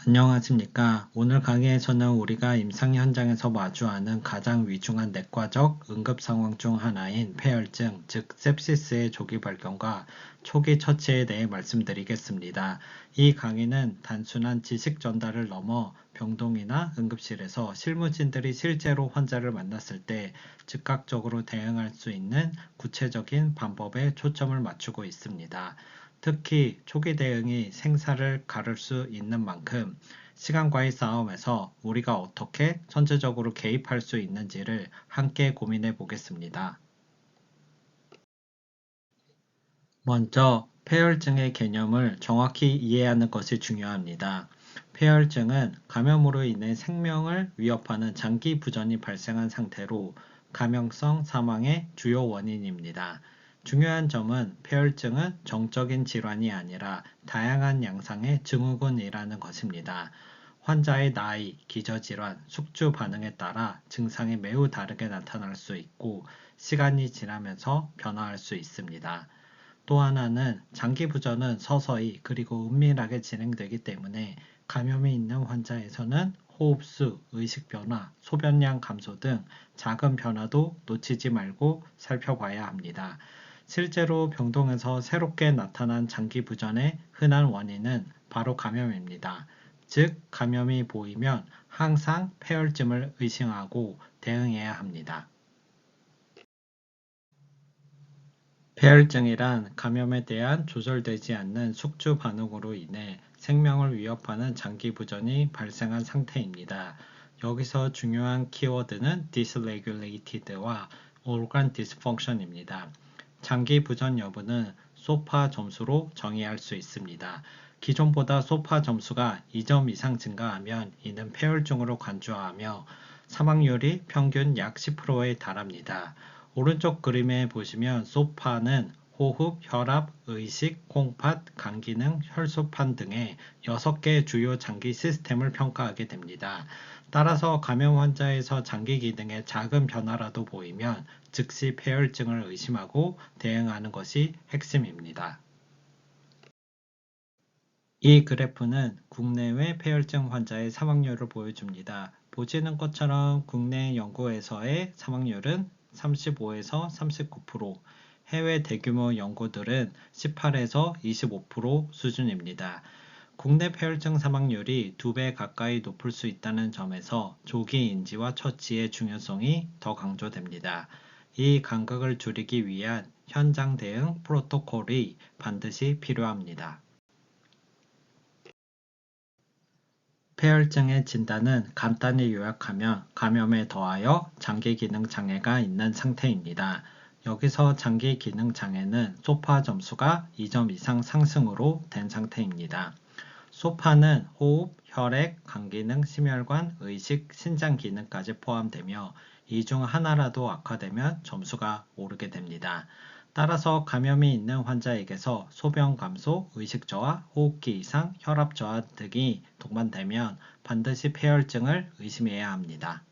안녕하십니까. 오늘 강의에서는 우리가 임상 현장에서 마주하는 가장 위중한 내과적 응급 상황 중 하나인 폐혈증, 즉 sepsis의 조기 발견과 초기 처치에 대해 말씀드리겠습니다. 이 강의는 단순한 지식 전달을 넘어 병동이나 응급실에서 실무진들이 실제로 환자를 만났을 때 즉각적으로 대응할 수 있는 구체적인 방법에 초점을 맞추고 있습니다. 특히 초기 대응이 생사를 가를 수 있는 만큼 시간과의 싸움에서 우리가 어떻게 선제적으로 개입할 수 있는지를 함께 고민해 보겠습니다. 먼저 폐혈증의 개념을 정확히 이해하는 것이 중요합니다. 폐혈증은 감염으로 인해 생명을 위협하는 장기 부전이 발생한 상태로 감염성 사망의 주요 원인입니다. 중요한 점은 폐혈증은 정적인 질환이 아니라 다양한 양상의 증후군이라는 것입니다. 환자의 나이, 기저질환, 숙주 반응에 따라 증상이 매우 다르게 나타날 수 있고 시간이 지나면서 변화할 수 있습니다. 또 하나는 장기 부전은 서서히 그리고 은밀하게 진행되기 때문에 감염이 있는 환자에서는 호흡수, 의식 변화, 소변량 감소 등 작은 변화도 놓치지 말고 살펴봐야 합니다. 실제로 병동에서 새롭게 나타난 장기 부전의 흔한 원인은 바로 감염입니다. 즉, 감염이 보이면 항상 폐혈증을 의심하고 대응해야 합니다. 폐혈증이란 감염에 대한 조절되지 않는 숙주 반응으로 인해 생명을 위협하는 장기 부전이 발생한 상태입니다. 여기서 중요한 키워드는 dysregulated와 organ dysfunction입니다. 장기 부전 여부는 소파 점수로 정의할 수 있습니다. 기존보다 소파 점수가 2점 이상 증가하면 이는 폐혈증으로 간주하며 사망률이 평균 약 10%에 달합니다. 오른쪽 그림에 보시면 소파는 호흡, 혈압, 의식, 콩팥, 간 기능, 혈소판 등의 6개의 주요 장기 시스템을 평가하게 됩니다. 따라서 감염 환자에서 장기 기능에 작은 변화라도 보이면 즉시 폐혈증을 의심하고 대응하는 것이 핵심입니다. 이 그래프는 국내외 폐혈증 환자의 사망률을 보여줍니다. 보시는 것처럼 국내 연구에서의 사망률은 35에서 39%, 해외 대규모 연구들은 18에서 25% 수준입니다. 국내 폐혈증 사망률이 2배 가까이 높을 수 있다는 점에서 조기 인지와 처치의 중요성이 더 강조됩니다. 이 간극을 줄이기 위한 현장 대응 프로토콜이 반드시 필요합니다. 폐혈증의 진단은 간단히 요약하면 감염에 더하여 장기 기능 장애가 있는 상태입니다. 여기서 장기 기능 장애는 소파 점수가 2점 이상 상승으로 된 상태입니다. 소파는 호흡, 혈액, 간 기능, 심혈관, 의식, 신장 기능까지 포함되며 이 중 하나라도 악화되면 점수가 오르게 됩니다. 따라서 감염이 있는 환자에게서 소변 감소, 의식 저하, 호흡기 이상, 혈압 저하 등이 동반되면 반드시 폐혈증을 의심해야 합니다.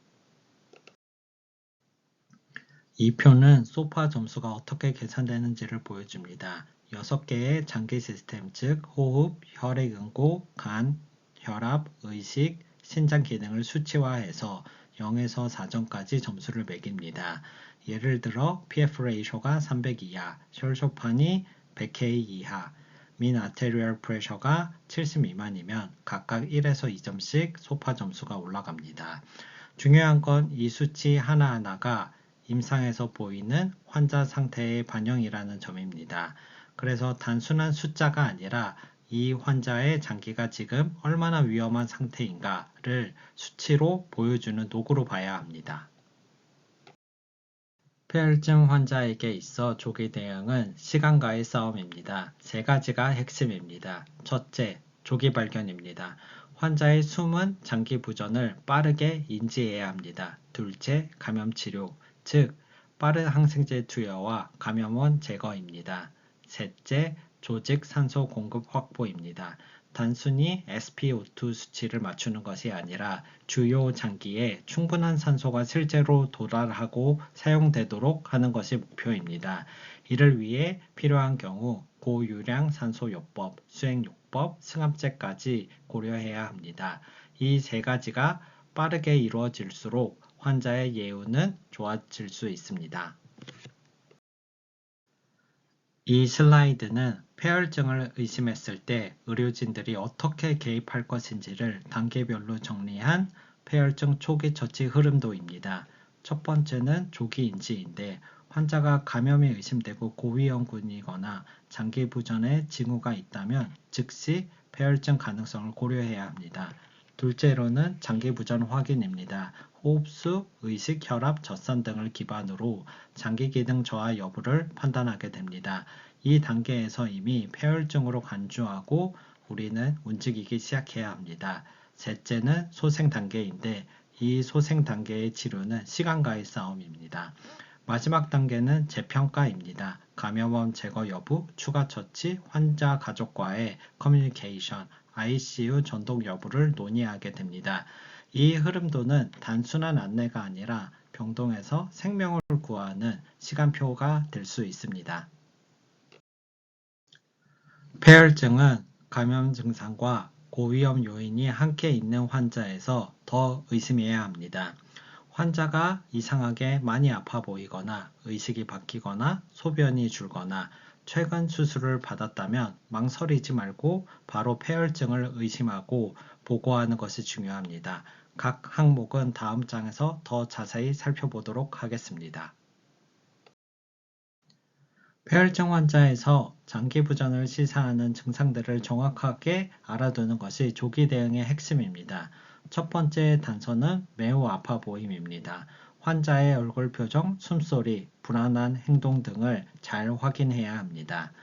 이 표는 소파 점수가 어떻게 계산되는지를 보여줍니다. 6개의 장기 시스템, 즉 호흡, 혈액 응고, 간, 혈압, 의식, 신장 기능을 수치화해서 0에서 4점까지 점수를 매깁니다. 예를 들어 PF 레이쇼가 300 이하, 혈소판이 100K 이하, 민 아테리얼 프레셔가 70 미만이면 각각 1에서 2점씩 소파 점수가 올라갑니다. 중요한 건 이 수치 하나하나가 임상에서 보이는 환자 상태의 반영이라는 점입니다. 그래서 단순한 숫자가 아니라 이 환자의 장기가 지금 얼마나 위험한 상태인가를 수치로 보여주는 도구로 봐야 합니다. 폐혈증 환자에게 있어 조기 대응은 시간과의 싸움입니다. 세 가지가 핵심입니다. 첫째, 조기 발견입니다. 환자의 숨은 장기 부전을 빠르게 인지해야 합니다. 둘째, 감염 치료, 즉 빠른 항생제 투여와 감염원 제거입니다. 셋째, 조직 산소 공급 확보입니다. 단순히 SpO2 수치를 맞추는 것이 아니라 주요 장기에 충분한 산소가 실제로 도달하고 사용되도록 하는 것이 목표입니다. 이를 위해 필요한 경우 고유량 산소요법, 수행요법, 승합제까지 고려해야 합니다. 이 세 가지가 빠르게 이루어질수록 환자의 예후는 좋아질 수 있습니다. 이 슬라이드는 폐혈증을 의심했을 때 의료진들이 어떻게 개입할 것인지를 단계별로 정리한 폐혈증 초기 처치 흐름도입니다. 첫 번째는 조기 인지인데 환자가 감염이 의심되고 고위험군이거나 장기 부전의 징후가 있다면 즉시 폐혈증 가능성을 고려해야 합니다. 둘째로는 장기 부전 확인입니다. 호흡수, 의식, 혈압, 젖산 등을 기반으로 장기 기능 저하 여부를 판단하게 됩니다. 이 단계에서 이미 폐혈증으로 간주하고 우리는 움직이기 시작해야 합니다. 셋째는 소생 단계인데 이 소생 단계의 치료는 시간과의 싸움입니다. 마지막 단계는 재평가입니다. 감염원 제거 여부, 추가 처치, 환자 가족과의 커뮤니케이션, ICU 전동 여부를 논의하게 됩니다. 이 흐름도는 단순한 안내가 아니라 병동에서 생명을 구하는 시간표가 될 수 있습니다. 폐혈증은 감염 증상과 고위험 요인이 함께 있는 환자에서 더 의심해야 합니다. 환자가 이상하게 많이 아파 보이거나 의식이 바뀌거나 소변이 줄거나 최근 수술을 받았다면 망설이지 말고 바로 폐혈증을 의심하고 보고하는 것이 중요합니다. 각 항목은 다음 장에서 더 자세히 살펴보도록 하겠습니다. 폐혈증 환자에서 장기 부전을 시사하는 증상들을 정확하게 알아두는 것이 조기 대응의 핵심입니다. 첫 번째 단서는 매우 아파 보임입니다. 환자의 얼굴 표정, 숨소리, 불안한 행동 등을 잘 확인해야 합니다.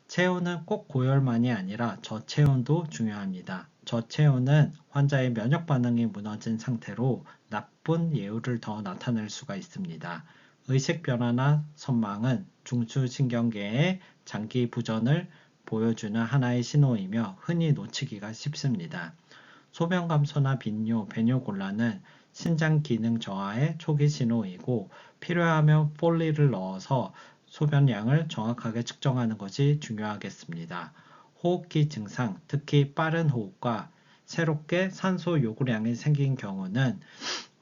체온은 꼭 고열만이 아니라 저체온도 중요합니다. 저체온은 환자의 면역 반응이 무너진 상태로 나쁜 예후를 더 나타낼 수가 있습니다. 의식 변화나 선망은 중추신경계의 장기 부전을 보여주는 하나의 신호이며 흔히 놓치기가 쉽습니다. 소변 감소나 빈뇨, 배뇨곤란은 신장 기능 저하의 초기 신호이고 필요하면 폴리를 넣어서 소변량을 정확하게 측정하는 것이 중요하겠습니다. 호흡기 증상, 특히 빠른 호흡과 새롭게 산소 요구량이 생긴 경우는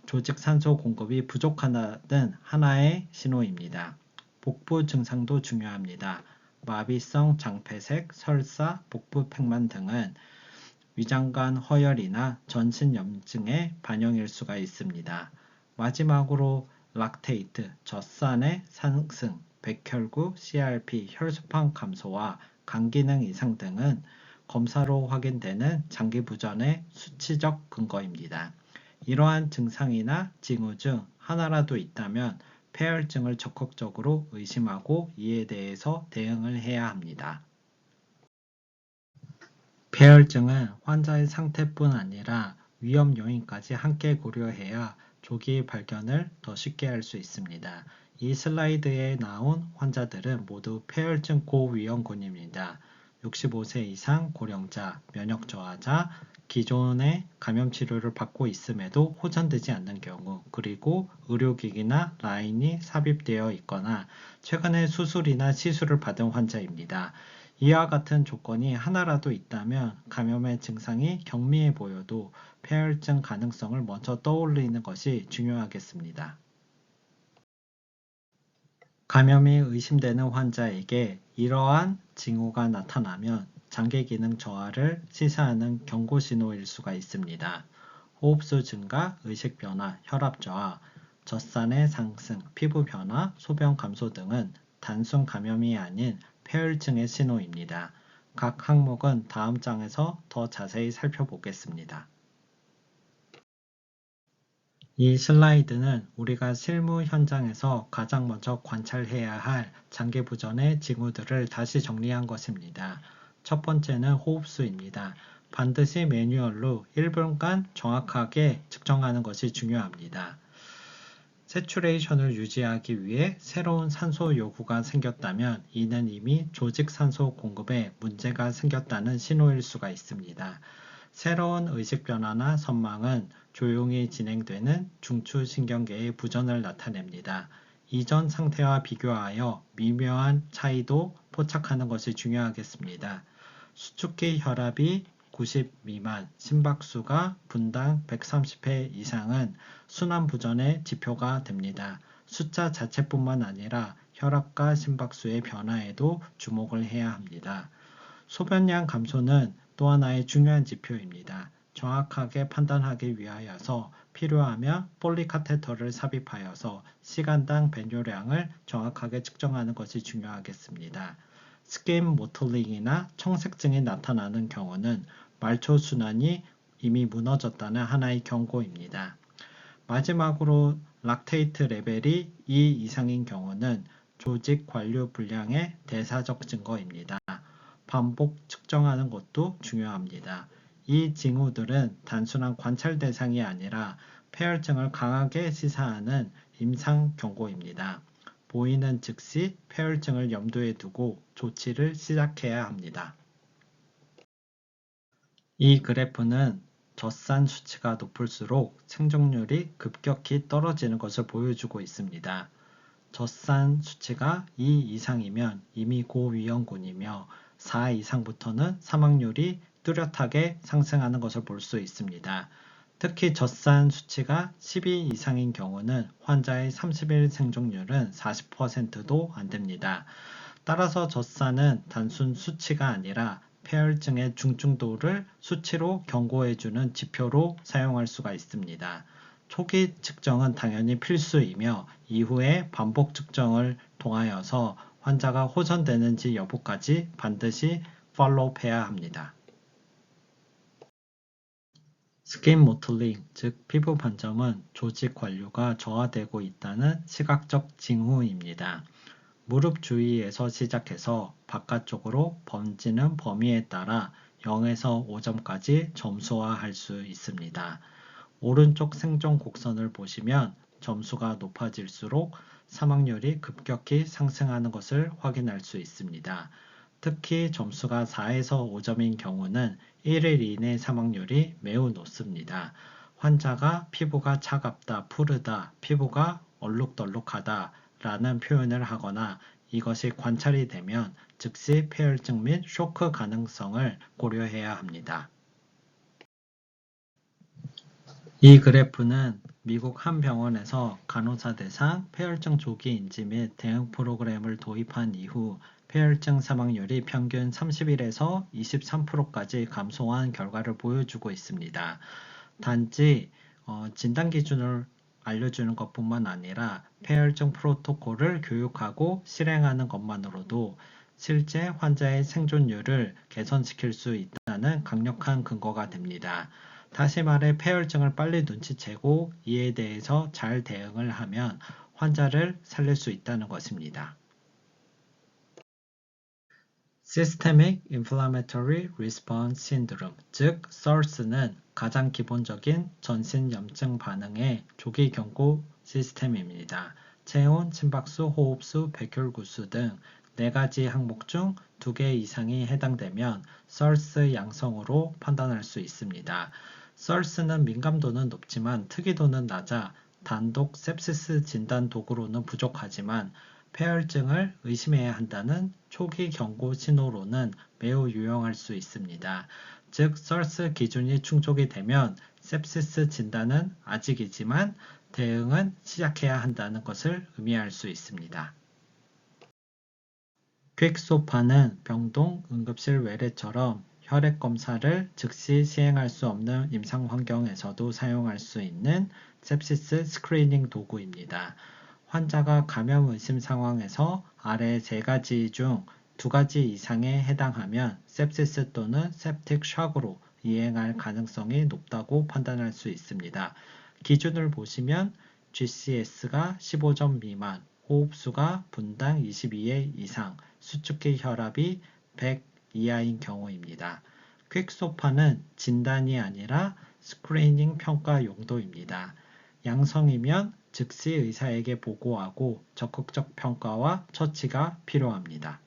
조직 산소 공급이 부족하다는 하나의 신호입니다. 복부 증상도 중요합니다. 마비성 장폐색, 설사, 복부 팽만 등은 위장관 허혈이나 전신염증의 반영일 수가 있습니다. 마지막으로 락테이트, 젖산의 상승, 백혈구, CRP, 혈소판 감소와 간 기능 이상 등은 검사로 확인되는 장기 부전의 수치적 근거입니다. 이러한 증상이나 징후 중 하나라도 있다면 폐혈증을 적극적으로 의심하고 이에 대해서 대응을 해야 합니다. 폐혈증은 환자의 상태뿐 아니라 위험 요인까지 함께 고려해야 조기 발견을 더 쉽게 할 수 있습니다. 이 슬라이드에 나온 환자들은 모두 폐혈증 고위험군입니다. 65세 이상 고령자, 면역 저하자, 기존의 감염 치료를 받고 있음에도 호전되지 않는 경우, 그리고 의료기기나 라인이 삽입되어 있거나 최근에 수술이나 시술을 받은 환자입니다. 이와 같은 조건이 하나라도 있다면 감염의 증상이 경미해 보여도 폐혈증 가능성을 먼저 떠올리는 것이 중요하겠습니다. 감염이 의심되는 환자에게 이러한 징후가 나타나면 장기 기능 저하를 시사하는 경고 신호일 수가 있습니다. 호흡수 증가, 의식 변화, 혈압 저하, 젖산의 상승, 피부 변화, 소변 감소 등은 단순 감염이 아닌 폐혈증의 신호입니다. 각 항목은 다음 장에서 더 자세히 살펴보겠습니다. 이 슬라이드는 우리가 실무 현장에서 가장 먼저 관찰해야 할 장기 부전의 징후들을 다시 정리한 것입니다. 첫 번째는 호흡수입니다. 반드시 매뉴얼로 1분간 정확하게 측정하는 것이 중요합니다. 세츄레이션을 유지하기 위해 새로운 산소 요구가 생겼다면 이는 이미 조직 산소 공급에 문제가 생겼다는 신호일 수가 있습니다. 새로운 의식 변화나 선망은 조용히 진행되는 중추신경계의 부전을 나타냅니다. 이전 상태와 비교하여 미묘한 차이도 포착하는 것이 중요하겠습니다. 수축기 혈압이 90 미만, 심박수가 분당 130회 이상은 순환부전의 지표가 됩니다. 숫자 자체뿐만 아니라 혈압과 심박수의 변화에도 주목을 해야 합니다. 소변량 감소는 또 하나의 중요한 지표입니다. 정확하게 판단하기 위하여서 필요하면 폴리카테터를 삽입하여서 시간당 배뇨량을 정확하게 측정하는 것이 중요하겠습니다. 스킨 모틀링이나 청색증이 나타나는 경우는 말초 순환이 이미 무너졌다는 하나의 경고입니다. 마지막으로 락테이트 레벨이 2 이상인 경우는 조직 관류 불량의 대사적 증거입니다. 반복 측정하는 것도 중요합니다. 이 징후들은 단순한 관찰 대상이 아니라 폐혈증을 강하게 시사하는 임상 경고입니다. 보이는 즉시 폐혈증을 염두에 두고 조치를 시작해야 합니다. 이 그래프는 젖산 수치가 높을수록 생존율이 급격히 떨어지는 것을 보여주고 있습니다. 젖산 수치가 2 이상이면 이미 고위험군이며 4 이상부터는 사망률이 뚜렷하게 상승하는 것을 볼 수 있습니다. 특히 젖산 수치가 12 이상인 경우는 환자의 30일 생존율은 40%도 안 됩니다. 따라서 젖산은 단순 수치가 아니라 폐혈증의 중증도를 수치로 경고해주는 지표로 사용할 수가 있습니다. 초기 측정은 당연히 필수이며 이후에 반복 측정을 통하여서 환자가 호전되는지 여부까지 반드시 팔로우해야 합니다. 스킨 모틀링, 즉 피부 반점은 조직 관류가 저하되고 있다는 시각적 징후입니다. 무릎 주위에서 시작해서 바깥쪽으로 번지는 범위에 따라 0에서 5점까지 점수화할 수 있습니다. 오른쪽 생존 곡선을 보시면 점수가 높아질수록 사망률이 급격히 상승하는 것을 확인할 수 있습니다. 특히 점수가 4에서 5점인 경우는 1일 이내 사망률이 매우 높습니다. 환자가 피부가 차갑다, 푸르다, 피부가 얼룩덜룩하다 라는 표현을 하거나 이것이 관찰이 되면 즉시 폐혈증 및 쇼크 가능성을 고려해야 합니다. 이 그래프는 미국 한 병원에서 간호사 대상 폐혈증 조기 인지 및 대응 프로그램을 도입한 이후 폐혈증 사망률이 평균 31에서 23%까지 감소한 결과를 보여주고 있습니다. 단지 진단 기준을 알려주는 것뿐만 아니라 폐혈증 프로토콜을 교육하고 실행하는 것만으로도 실제 환자의 생존율을 개선시킬 수 있다는 강력한 근거가 됩니다. 다시 말해 폐혈증을 빨리 눈치채고 이에 대해서 잘 대응을 하면 환자를 살릴 수 있다는 것입니다. Systemic Inflammatory Response Syndrome, 즉 SIRS는 가장 기본적인 전신염증 반응의 조기 경고 시스템입니다. 체온, 심박수, 호흡수, 백혈구수 등 4가지 항목 중 2개 이상이 해당되면 SIRS 양성으로 판단할 수 있습니다. SIRS는 민감도는 높지만 특이도는 낮아 단독 sepsis 진단 도구로는 부족하지만 폐혈증을 의심해야 한다는 초기 경고 신호로는 매우 유용할 수 있습니다. 즉, SIRS 기준이 충족이 되면 sepsis 진단은 아직이지만 대응은 시작해야 한다는 것을 의미할 수 있습니다. 퀵소파는 병동, 응급실 외래처럼 혈액 검사를 즉시 시행할 수 없는 임상 환경에서도 사용할 수 있는 sepsis 스크리닝 도구입니다. 환자가 감염 의심 상황에서 아래 3가지 중 2가지 이상에 해당하면 sepsis 또는 septic shock으로 이행할 가능성이 높다고 판단할 수 있습니다. 기준을 보시면 GCS가 15점 미만, 호흡수가 분당 22회 이상, 수축기 혈압이 100 이하인 경우입니다. 퀵소파는 진단이 아니라 스크리닝 평가 용도입니다. 양성이면 즉시 의사에게 보고하고 적극적 평가와 처치가 필요합니다.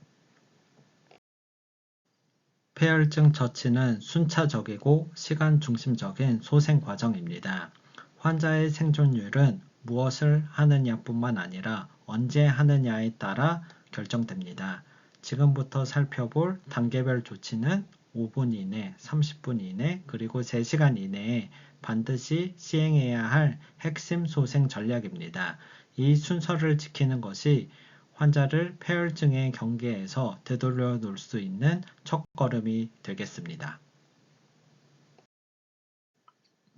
폐혈증 처치는 순차적이고 시간 중심적인 소생 과정입니다. 환자의 생존율은 무엇을 하느냐뿐만 아니라 언제 하느냐에 따라 결정됩니다. 지금부터 살펴볼 단계별 조치는 5분 이내, 30분 이내, 그리고 3시간 이내에 반드시 시행해야 할 핵심 소생 전략입니다. 이 순서를 지키는 것이 환자를 폐혈증의 경계에서 되돌려 놓을 수 있는 첫걸음이 되겠습니다.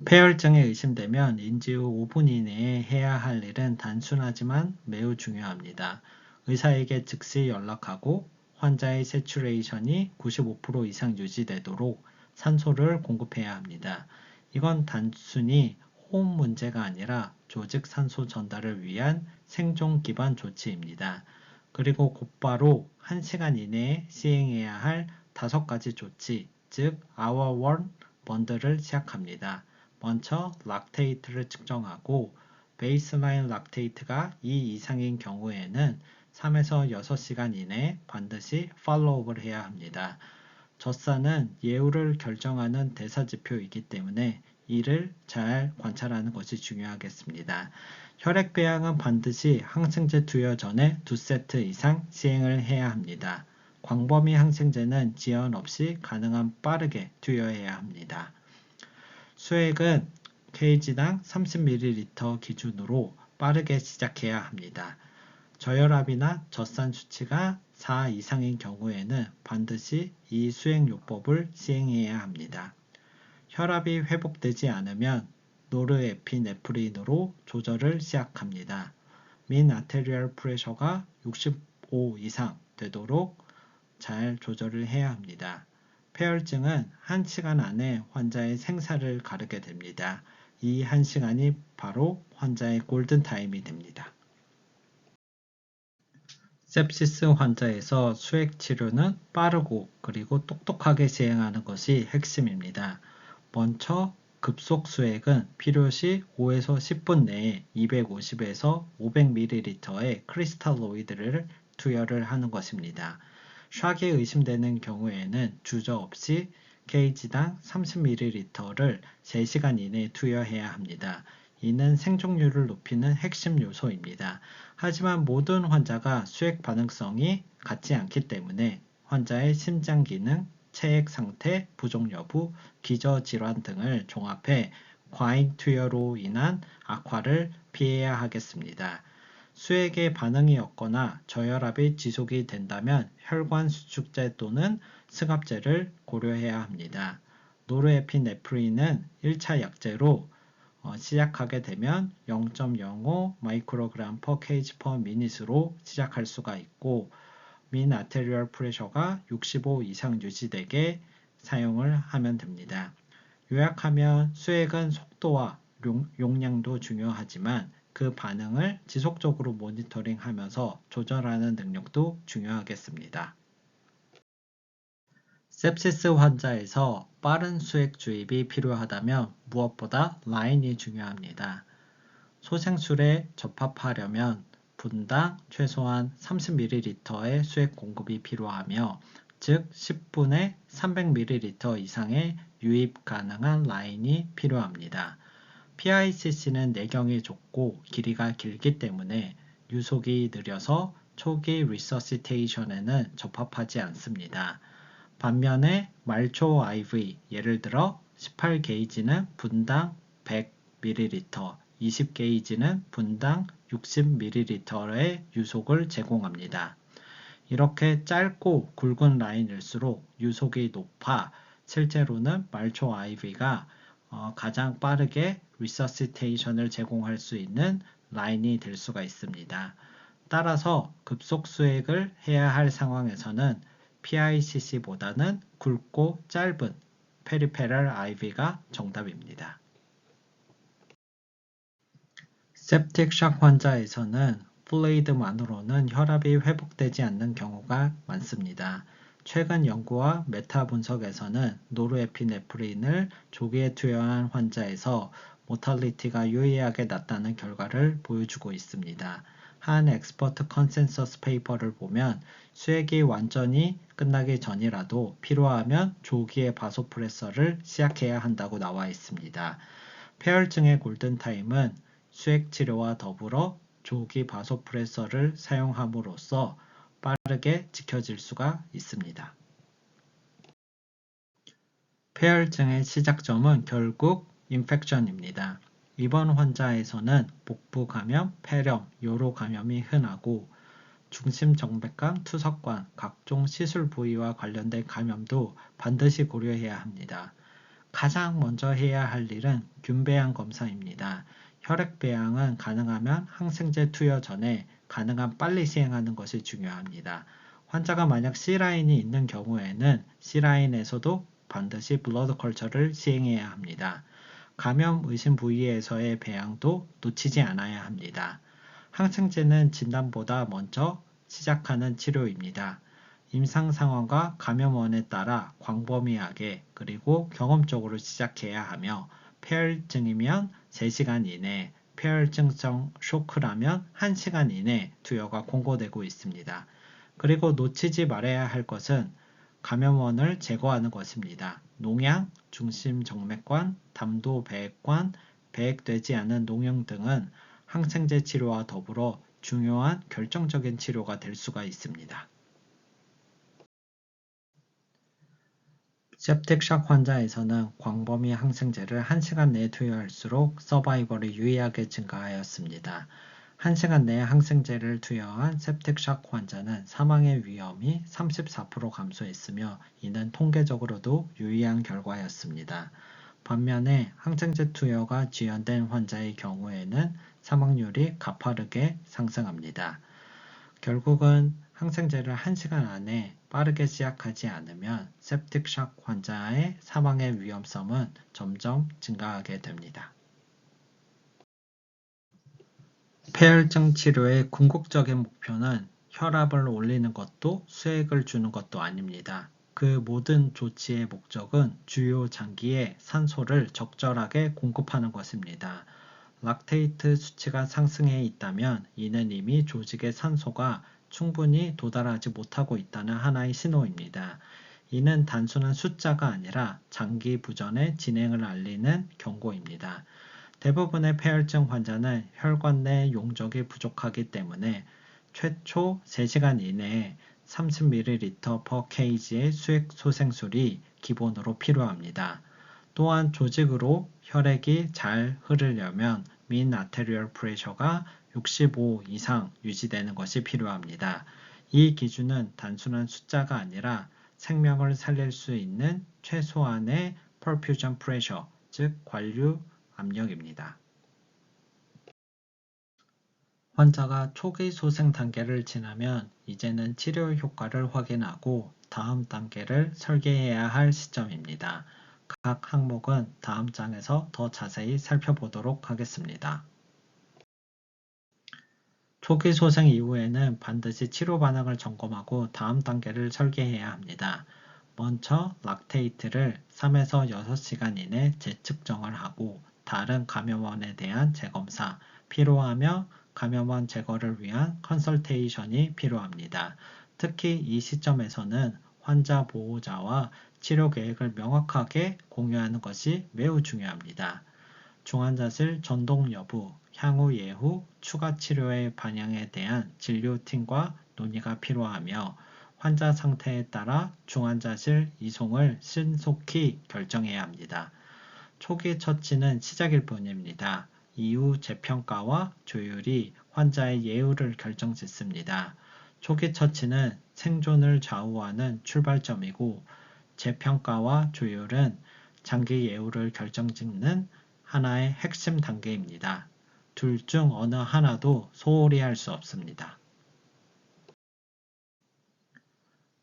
폐혈증에 의심되면 인지 후 5분 이내에 해야 할 일은 단순하지만 매우 중요합니다. 의사에게 즉시 연락하고 환자의 세츄레이션이 95% 이상 유지되도록 산소를 공급해야 합니다. 이건 단순히 호흡 문제가 아니라 조직 산소 전달을 위한 생존 기반 조치입니다. 그리고 곧바로 1시간 이내에 시행해야 할 5가지 조치, 즉 Hour 1 번들을 시작합니다. 먼저 락테이트를 측정하고 베이스라인 락테이트가 2 이상인 경우에는 3에서 6시간 이내에 반드시 팔로우업을 해야 합니다. 젖산은 예후를 결정하는 대사지표이기 때문에 이를 잘 관찰하는 것이 중요하겠습니다. 혈액배양은 반드시 항생제 투여 전에 2세트 이상 시행을 해야 합니다. 광범위 항생제는 지연 없이 가능한 빠르게 투여해야 합니다. 수액은 kg당 30ml 기준으로 빠르게 시작해야 합니다. 저혈압이나 젖산 수치가 4 이상인 경우에는 반드시 이 수행요법을 시행해야 합니다. 혈압이 회복되지 않으면 노르에피네프린으로 조절을 시작합니다. 민 아테리얼 프레셔가 65 이상 되도록 잘 조절을 해야 합니다. 폐혈증은 1시간 안에 환자의 생사를 가르게 됩니다. 이 1시간이 바로 환자의 골든타임이 됩니다. sepsis 환자에서 수액 치료는 빠르고 그리고 똑똑하게 시행하는 것이 핵심입니다. 먼저 급속 수액은 필요시 5에서 10분 내에 250에서 500ml의 크리스탈로이드를 투여를 하는 것입니다. 샥이 의심되는 경우에는 주저없이 kg당 30ml를 3시간 이내에 투여해야 합니다. 이는 생존율을 높이는 핵심 요소입니다. 하지만 모든 환자가 수액 반응성이 같지 않기 때문에 환자의 심장 기능, 체액 상태, 부종 여부, 기저질환 등을 종합해 과잉 투여로 인한 악화를 피해야 하겠습니다. 수액에 반응이 없거나 저혈압이 지속이 된다면 혈관 수축제 또는 승합제를 고려해야 합니다. 노르에피네프린은 1차 약제로 시작하게 되면 0.05 마이크로그램 per kg per minute로 시작할 수가 있고 민 아테리얼 프레셔가 65 이상 유지되게 사용을 하면 됩니다. 요약하면 수액은 속도와 용량도 중요하지만 그 반응을 지속적으로 모니터링하면서 조절하는 능력도 중요하겠습니다. sepsis 환자에서 빠른 수액 주입이 필요하다면 무엇보다 라인이 중요합니다. 소생술에 접합하려면 분당 최소한 30ml의 수액 공급이 필요하며 즉 10분에 300ml 이상의 유입 가능한 라인이 필요합니다. PICC는 내경이 좁고 길이가 길기 때문에 유속이 느려서 초기 리서시테이션에는 접합하지 않습니다. 반면에 말초 IV, 예를 들어 18게이지는 분당 100ml, 20게이지는 분당 60ml의 유속을 제공합니다. 이렇게 짧고 굵은 라인일수록 유속이 높아 실제로는 말초 IV가 가장 빠르게 리서시테이션을 제공할 수 있는 라인이 될 수가 있습니다. 따라서 급속 수액을 해야 할 상황에서는 PICC보다는 굵고 짧은 페리페럴 IV가 정답입니다. septic shock 환자에서는 플루이드만으로는 혈압이 회복되지 않는 경우가 많습니다. 최근 연구와 메타 분석에서는 노르에피네프린을 조기에 투여한 환자에서 모탈리티가 유의하게 낮다는 결과를 보여주고 있습니다. 한 엑스퍼트 컨센서스 페이퍼를 보면 수액이 완전히 끝나기 전이라도 필요하면 조기에 바소프레서를 시작해야 한다고 나와 있습니다. 폐혈증의 골든타임은 수액 치료와 더불어 조기 바소프레서를 사용함으로써 빠르게 지켜질 수가 있습니다. 폐혈증의 시작점은 결국 인펙션입니다. 이번 환자에서는 복부 감염, 폐렴, 요로 감염이 흔하고 중심정맥관, 투석관, 각종 시술 부위와 관련된 감염도 반드시 고려해야 합니다. 가장 먼저 해야 할 일은 균배양 검사입니다. 혈액 배양은 가능하면 항생제 투여 전에 가능한 빨리 시행하는 것이 중요합니다. 환자가 만약 C라인이 있는 경우에는 C라인에서도 반드시 블러드 컬처를 시행해야 합니다. 감염 의심 부위에서의 배양도 놓치지 않아야 합니다. 항생제는 진단보다 먼저 시작하는 치료입니다. 임상 상황과 감염원에 따라 광범위하게 그리고 경험적으로 시작해야 하며 폐혈증이면 3시간 이내, 폐혈증성 쇼크라면 1시간 이내 투여가 권고되고 있습니다. 그리고 놓치지 말아야 할 것은 감염원을 제거하는 것입니다. 농양, 중심정맥관, 담도배액관, 배액되지 않은 농양 등은 항생제 치료와 더불어 중요한 결정적인 치료가 될 수가 있습니다. septicshock 환자에서는 광범위 항생제를 1시간 내에 투여할수록 서바이벌이 유의하게 증가하였습니다. 1시간 내에 항생제를 투여한 septicshock 환자는 사망의 위험이 34% 감소했으며 이는 통계적으로도 유의한 결과였습니다. 반면에 항생제 투여가 지연된 환자의 경우에는 사망률이 가파르게 상승합니다. 결국은 항생제를 1시간 안에 빠르게 시작하지 않으면 septicshock 환자의 사망의 위험성은 점점 증가하게 됩니다. 폐혈증 치료의 궁극적인 목표는 혈압을 올리는 것도 수액을 주는 것도 아닙니다. 그 모든 조치의 목적은 주요 장기에 산소를 적절하게 공급하는 것입니다. 락테이트 수치가 상승해 있다면 이는 이미 조직의 산소가 충분히 도달하지 못하고 있다는 하나의 신호입니다. 이는 단순한 숫자가 아니라 장기 부전의 진행을 알리는 경고입니다. 대부분의 폐혈증 환자는 혈관 내 용적이 부족하기 때문에 최초 3시간 이내에 30ml/kg의 수액 소생술이 기본으로 필요합니다. 또한 조직으로 혈액이 잘 흐르려면 mean arterial pressure가 65 이상 유지되는 것이 필요합니다. 이 기준은 단순한 숫자가 아니라 생명을 살릴 수 있는 최소한의 perfusion pressure, 즉 관류 압력입니다. 환자가 초기 소생 단계를 지나면 이제는 치료 효과를 확인하고 다음 단계를 설계해야 할 시점입니다. 각 항목은 다음 장에서 더 자세히 살펴보도록 하겠습니다. 초기 소생 이후에는 반드시 치료 반응을 점검하고 다음 단계를 설계해야 합니다. 먼저 락테이트를 3에서 6시간 이내 재측정을 하고 다른 감염원에 대한 재검사, 필요하며 감염원 제거를 위한 컨설테이션이 필요합니다. 특히 이 시점에서는 환자 보호자와 치료 계획을 명확하게 공유하는 것이 매우 중요합니다. 중환자실 전동 여부, 향후 예후, 추가 치료의 반영에 대한 진료팀과 논의가 필요하며 환자 상태에 따라 중환자실 이송을 신속히 결정해야 합니다. 초기 처치는 시작일 뿐입니다. 이후 재평가와 조율이 환자의 예후를 결정짓습니다. 초기 처치는 생존을 좌우하는 출발점이고 재평가와 조율은 장기 예후를 결정짓는 하나의 핵심 단계입니다. 둘 중 어느 하나도 소홀히 할 수 없습니다.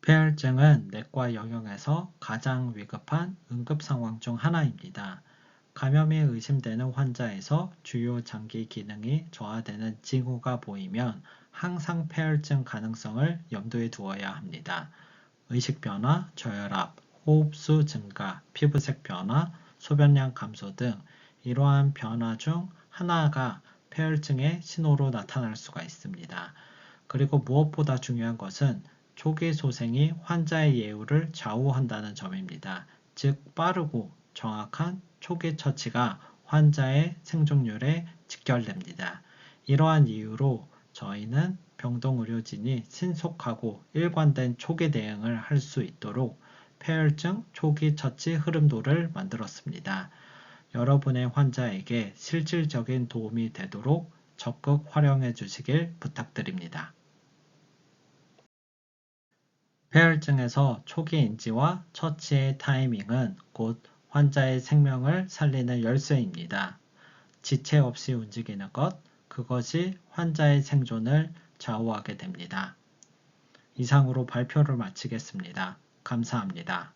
폐혈증은 내과 영역에서 가장 위급한 응급 상황 중 하나입니다. 감염이 의심되는 환자에서 주요 장기 기능이 저하되는 징후가 보이면 항상 폐혈증 가능성을 염두에 두어야 합니다. 의식 변화, 저혈압, 호흡수 증가, 피부색 변화, 소변량 감소 등 이러한 변화 중 하나가 폐혈증의 신호로 나타날 수가 있습니다. 그리고 무엇보다 중요한 것은 초기 소생이 환자의 예후를 좌우한다는 점입니다. 즉 빠르고 정확한 초기 처치가 환자의 생존율에 직결됩니다. 이러한 이유로 저희는 병동의료진이 신속하고 일관된 초기 대응을 할 수 있도록 폐혈증 초기 처치 흐름도를 만들었습니다. 여러분의 환자에게 실질적인 도움이 되도록 적극 활용해 주시길 부탁드립니다. 폐혈증에서 초기 인지와 처치의 타이밍은 곧 환자의 생명을 살리는 열쇠입니다. 지체 없이 움직이는 것, 그것이 환자의 생존을 좌우하게 됩니다. 이상으로 발표를 마치겠습니다. 감사합니다.